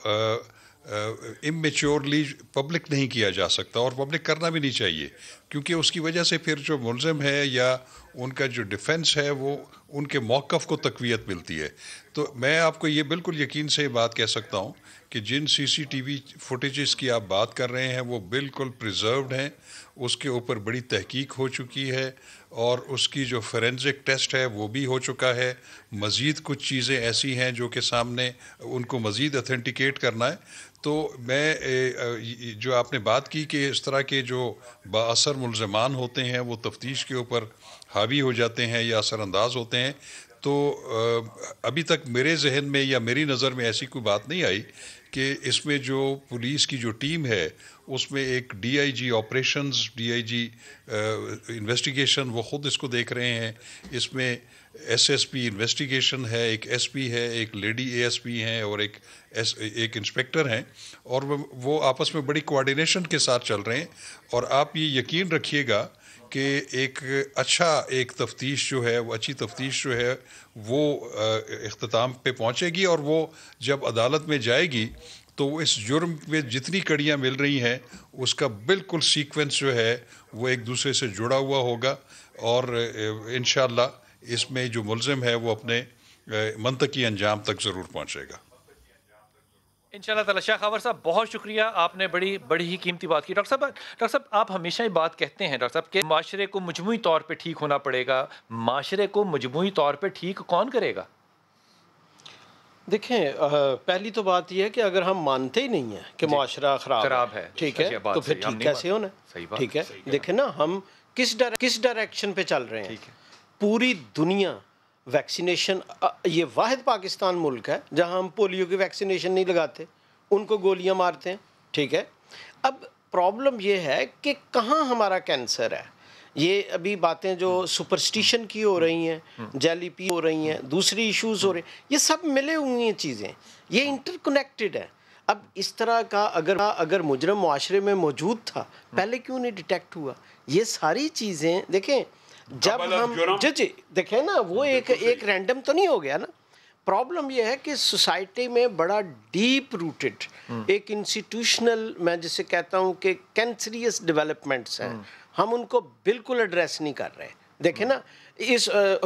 امیچورلی پبلک نہیں کیا جا سکتا, اور پبلک کرنا بھی نہیں چاہیے, کیونکہ اس کی وجہ سے پھر جو ملزم ہے یا ان کا جو ڈیفنس ہے وہ ان کے موقف کو تقویت ملتی ہے. تو میں آپ کو یہ بالکل یقین سے بات کہہ سکتا ہوں کہ جن سی سی ٹی وی فوٹیجز کی آپ بات کر رہے ہیں وہ بالکل پریزروڈ ہیں, اس کے اوپر بڑی تحقیق ہو چکی ہے, اور اس کی جو فورینزک ٹیسٹ ہے وہ بھی ہو چکا ہے. مزید کچھ چیزیں ایسی ہیں جو کہ سامنے ان کو مزید اتھینٹیکیٹ کرنا ہے. تو میں جو آپ نے بات کی کہ اس طرح کے جو بااثر ملزمان ہوتے ہیں وہ تفتیش کے اوپر حاوی ہو جاتے ہیں یا اثر انداز ہوتے ہیں, تو ابھی تک میرے ذہن میں یا میری نظر میں ایسی کوئی بات نہیں آئی کہ اس میں جو پولیس کی جو ٹیم ہے اس میں ایک D I G operations, D I G investigation وہ خود اس کو دیکھ رہے ہیں، اس میں ایس ایس پی انویسٹیگیشن ہے، ایک ایس پی ہے، ایک لیڈی اے ایس پی ہیں اور ایک انسپیکٹر ہیں، اور وہ آپس میں بڑی کوآرڈینیشن کے ساتھ چل رہے ہیں. اور آپ یہ یقین رکھیے گا کہ ایک تفتیش جو ہے وہ اچھی تفتیش جو ہے وہ اختتام پہ پہنچے گی، اور وہ جب عدالت میں جائے گی تو اس جرم میں جتنی کڑیاں مل رہی ہیں اس کا بالکل سیکوینس جو ہے وہ ایک دوسرے سے جڑا ہوا ہوگا، اور انشاءاللہ اس میں جو ملزم ہے وہ اپنے منطقی انجام تک ضرور پہنچے گا. انشاءاللہ تعالی. شاہ خاور صاحب بہت شکریہ، آپ نے بڑی ہی قیمتی بات کی. ڈاکٹر صاحب آپ ہمیشہ یہ بات کہتے ہیں ڈاکٹر صاحب کہ معاشرے کو مجموعی طور پہ ٹھیک ہونا پڑے گا. معاشرے کو مجموعی طور پہ ٹھیک کون کرے گا؟ دیکھیں پہلی تو بات یہ ہے کہ اگر ہم مانتے ہی نہیں ہیں کہ معاشرہ خراب ہے، ٹھیک ہے، تو پھر ٹھیک کیسے ہونا ہے؟ ٹھیک ہے، دیکھیں نا ہم کس ڈائریکشن پہ چل رہے ہیں. پوری دنیا ویکسینیشن، یہ واحد پاکستان ملک ہے جہاں ہم پولیو کی ویکسینیشن نہیں لگاتے، ان کو گولیاں مارتے ہیں. ٹھیک ہے، اب پرابلم یہ ہے کہ کہاں ہمارا کینسر ہے. یہ ابھی باتیں جو سپرسٹیشن کی ہو رہی ہیں، جیلی پی ہو رہی ہیں، دوسری ایشوز ہو رہی ہیں، یہ سب ملے ہوئی ہیں چیزیں، یہ انٹر کنیکٹڈ ہے. اب اس طرح کا اگر مجرم معاشرے میں موجود تھا پہلے کیوں نہیں ڈیٹیکٹ ہوا؟ یہ ساری چیزیں دیکھیں جب ہم جی دیکھیں نا وہ ایک رینڈم تو نہیں ہو گیا نا. پرابلم یہ ہے کہ سوسائٹی میں بڑا ڈیپ روٹڈ ایک انسٹیٹیوشنل، میں جسے کہتا ہوں کہ کینسریس ڈیولپمنٹس ہیں، ہم ان کو بالکل ایڈریس نہیں کر رہے. دیکھیں نا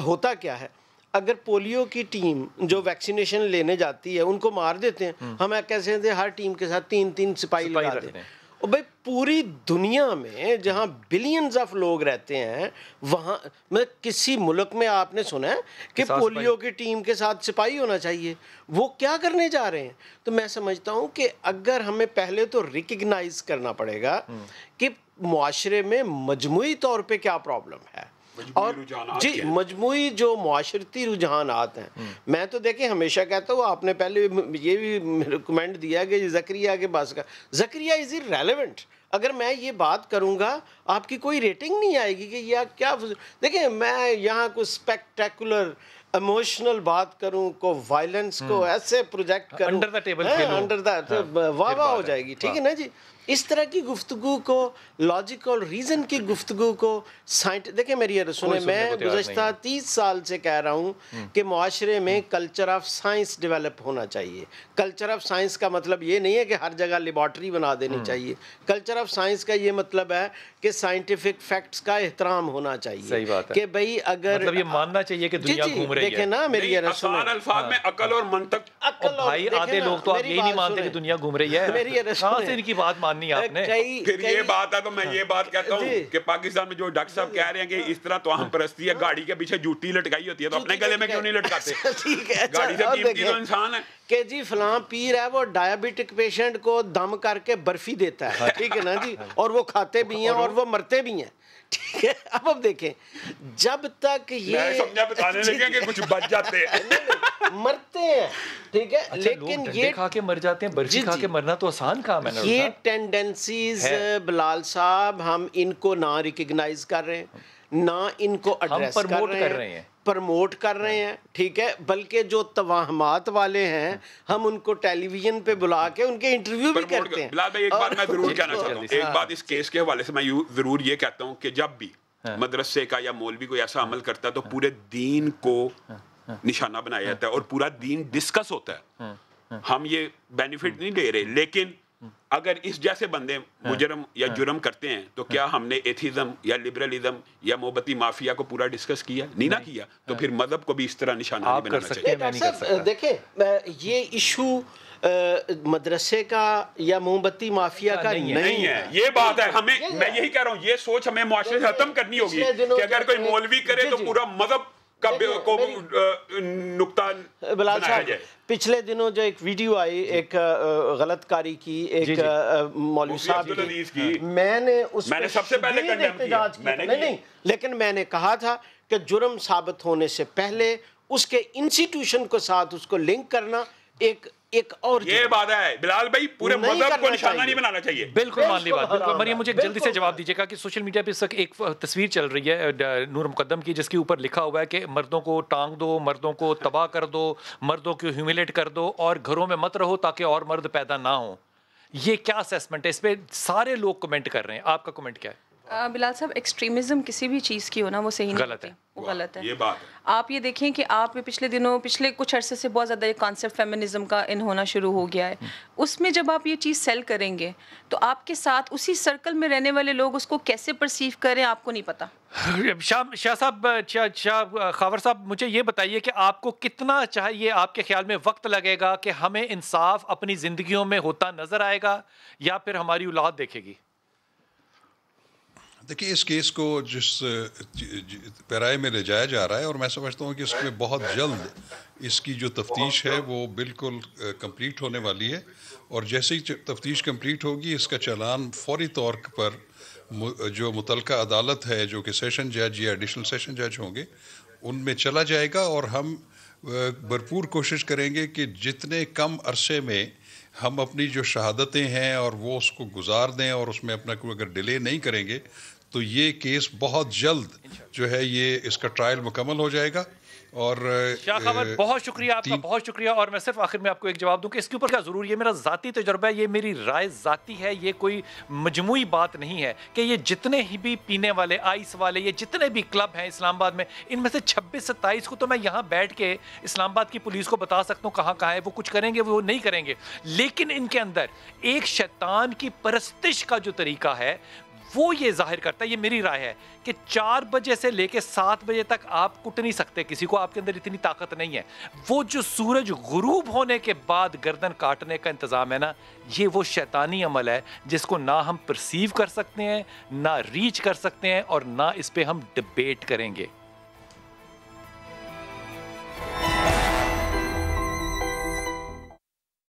ہوتا کیا ہے، اگر پولیو کی ٹیم جو ویکسینیشن لینے جاتی ہے ان کو مار دیتے ہیں، ہم کیسے ہیں ہر ٹیم کے ساتھ 3 سپاہی لگا دیں. اور بھائی پوری دنیا میں جہاں بلینز آف لوگ رہتے ہیں وہاں میں کسی ملک میں آپ نے سنا ہے کہ پولیو کی ٹیم کے ساتھ سپاہی ہونا چاہیے؟ وہ کیا کرنے جا رہے ہیں؟ تو میں سمجھتا ہوں کہ اگر ہمیں پہلے تو ریکگنائز کرنا پڑے گا کہ معاشرے میں مجموعی طور پہ کیا پرابلم ہے، اور جی مجموعی جو معاشرتی رجحانات ہیں. میں تو دیکھیں ہمیشہ کہتا ہوں، آپ نے پہلے یہ بھی ریکمینڈ دیا کہ زکریا کے پاس کا زکریا از ریلیونٹ. اگر میں یہ بات کروں گا آپ کی کوئی ریٹنگ نہیں آئے گی کہ یہ کیا. دیکھیں میں یہاں کوئی اسپیکٹیکولر ایموشنل بات کروں، کو وائلنس کو ایسے پروجیکٹ کروں، انڈر دا ٹیبل واہ واہ ہو جائے گی. ٹھیک ہے نا جی، اس طرح کی گفتگو کو، لاجیکل ریزن کی گفتگو کو دیکھیں میری یہ سنیں، میں گزشتہ 30 سال سے کہہ رہا ہوں کہ معاشرے میں کلچر آف سائنس ڈیولپ ہونا چاہیے. کلچر آف سائنس کا مطلب یہ نہیں ہے کہ ہر جگہ لیبارٹری بنا دینی چاہیے. کلچر آف سائنس کا یہ مطلب ہے کہ سائنٹیفک فیکٹس کا احترام ہونا چاہیے، کہ بھئی اگر مطلب یہ ماننا چاہیے کہ دنیا گھوم رہی ہے. دیکھیں نا میری یہ سنیں، آسان الفاظ میں عقل اور منطق. بھائی آدھے لوگ تو آپ یہی نہیں مانتے کہ دنیا گھوم رہی ہے. کہاں سے ان کی بات ماننی آپ نے؟ پھر یہ بات ہے تو میں یہ بات کہتا ہوں کہ پاکستان میں جو ڈاکٹر صاحب کہہ رہے ہیں کہ اس طرح توہم پرستی ہے، گاڑی کے پیچھے جوتی لٹکائی ہوتی ہے تو اپنے گلے میں کیوں نہیں لٹکاتے؟ گاڑی سے قیمتی تو انسان ہے کہ جی فلاں پیر ہے وہ ڈائبٹک پیشنٹ کو دم کر کے برفی دیتا ہے، ٹھیک ہے نا جی، اور وہ کھاتے بھی ہیں اور وہ مرتے بھی ہیں. ٹھیک ہے، اب دیکھیں جب تک یہ سمجھا بتانے لگے کہ کچھ بچ جاتے ہیں، مرتے ہیں، ٹھیک ہے، لیکن یہ کھا کے مر جاتے ہیں. برفی کھا کے مرنا تو آسان کام ہے. یہ ٹینڈنسیز بلال صاحب ہم ان کو نہ ریکگنائز کر رہے ہیں، نہ ان کو ایڈریس کر رہے ہیں، پرموٹ کر رہے ہیں. ٹھیک ہے، بلکہ جو توہمات والے ہیں ہم ان کو ٹیلی ویژن پہ بلا کے ان کے انٹرویو بھی کرتے ہیں. بلال بھائی ایک بات میں ضرور کہنا چاہتا ہوں، ایک بات اس کیس کے حوالے سے میں ضرور یہ کہتا ہوں کہ جب بھی مدرسے کا یا مولوی کوئی ایسا عمل کرتا ہے تو پورے دین کو نشانہ بنایا جاتا ہے اور پورا دین ڈسکس ہوتا ہے. ہم یہ بینیفٹ نہیں لے رہے، لیکن اگر اس جیسے بندے مجرم یا جرم کرتے ہیں تو کیا ہم نے ایتھیزم یا لبرلزم یا محبتی مافیا کو پورا ڈسکس کیا؟ نہیں نہ کیا. تو پھر مذہب کو بھی اس طرح نشانہ نہیں بنانا چاہیے. دیکھیں یہ ایشو مدرسے کا یا موم بتی مافیا کا نہیں ہے، یہ بات ہے. ہمیں میں یہی کہہ رہا ہوں، یہ سوچ ہمیں معاشرے سے ختم کرنی ہوگی کہ اگر کوئی مولوی کرے تو پورا مذہب کا نقطہ بنایا جائے. پچھلے دنوں جو ایک ویڈیو آئی ایک غلط کاری کی ایک مولوی صاحب کی، میں نے سب سے پہلے کنڈیم کیا، نہیں، لیکن میں نے کہا تھا کہ جرم ثابت ہونے سے پہلے اس کے انسٹیٹیوشن کو ساتھ اس کو لنک کرنا ایک اور یہ بات ہے بلال بھائی، پورے مذہب کو نشانہ نہیں بنانا چاہیے. بالکل مان لی بات. بالکل مریم، مجھے جلدی سے جواب دیجیے گا کہ سوشل میڈیا پہ اس وقت ایک تصویر چل رہی ہے نور مقدم کی، جس کے اوپر لکھا ہوا ہے کہ مردوں کو ٹانگ دو، مردوں کو تباہ کر دو، مردوں کو ہیوملیٹ کر دو، اور گھروں میں مت رہو تاکہ اور مرد پیدا نہ ہوں. یہ کیا اسیسمنٹ ہے؟ اس پہ سارے لوگ کمنٹ کر رہے ہیں، آپ کا کمنٹ کیا ہے؟ بلال صاحب، ایکسٹریمزم کسی بھی چیز کی ہو نا، وہ صحیح نہیں ہوتی، وہ غلط ہے. یہ بات ہے. آپ یہ دیکھیں کہ آپ پچھلے کچھ عرصے سے بہت زیادہ یہ کانسیپٹ فیمنزم کا ان ہونا شروع ہو گیا ہے. اس میں جب آپ یہ چیز سیل کریں گے تو آپ کے ساتھ اسی سرکل میں رہنے والے لوگ اس کو کیسے پرسیو کریں آپ کو نہیں پتا. شاہ صاحب، شاہ خاور صاحب، مجھے یہ بتائیے کہ آپ کو کتنا چاہیے، آپ کے خیال میں وقت لگے گا کہ ہمیں انصاف اپنی زندگیوں میں ہوتا نظر آئے گا، یا پھر ہماری اولاد دیکھے گی؟ دیکھیے، اس کیس کو جس پیرائے میں لے جایا جا رہا ہے، اور میں سمجھتا ہوں کہ اس میں بہت جلد اس کی جو تفتیش ہے وہ بالکل کمپلیٹ ہونے والی ہے، اور جیسے ہی تفتیش کمپلیٹ ہوگی اس کا چالان فوری طور پر جو متعلقہ عدالت ہے، جو کہ سیشن جج یا ایڈیشنل سیشن جج ہوں گے، ان میں چلا جائے گا. اور ہم بھرپور کوشش کریں گے کہ جتنے کم عرصے میں ہم اپنی جو شہادتیں ہیں اور وہ اس کو گزار دیں، اور اس میں اپنا کوئی اگر ڈیلے نہیں کریں گے تو یہ کیس بہت جلد جو ہے یہ اس کا ٹرائل مکمل ہو جائے گا. اور شاہ خاور، بہت شکریہ آپ کا، بہت شکریہ. اور میں صرف آخر میں آپ کو ایک جواب دوں کہ اس کے اوپر کیا ضرور، یہ میرا ذاتی تجربہ ہے، یہ میری رائے ذاتی ہے، یہ کوئی مجموعی بات نہیں ہے کہ یہ جتنے ہی بھی پینے والے، آئس والے، یہ جتنے بھی کلب ہیں اسلام آباد میں، ان میں سے 26-27 کو تو میں یہاں بیٹھ کے اسلام آباد کی پولیس کو بتا سکتا ہوں کہاں کہاں ہے، وہ کچھ کریں گے وہ نہیں کریں گے. لیکن ان کے اندر ایک شیطان کی پرستش کا جو طریقہ ہے وہ یہ ظاہر کرتا ہے، یہ میری رائے ہے، کہ 4 بجے سے لے کے 7 بجے تک آپ کٹ نہیں سکتے کسی کو، آپ کے اندر اتنی طاقت نہیں ہے. وہ جو سورج غروب ہونے کے بعد گردن کاٹنے کا انتظام ہے نا، یہ وہ شیطانی عمل ہے جس کو نہ ہم پرسیو کر سکتے ہیں، نہ ریچ کر سکتے ہیں، اور نہ اس پہ ہم ڈبیٹ کریں گے.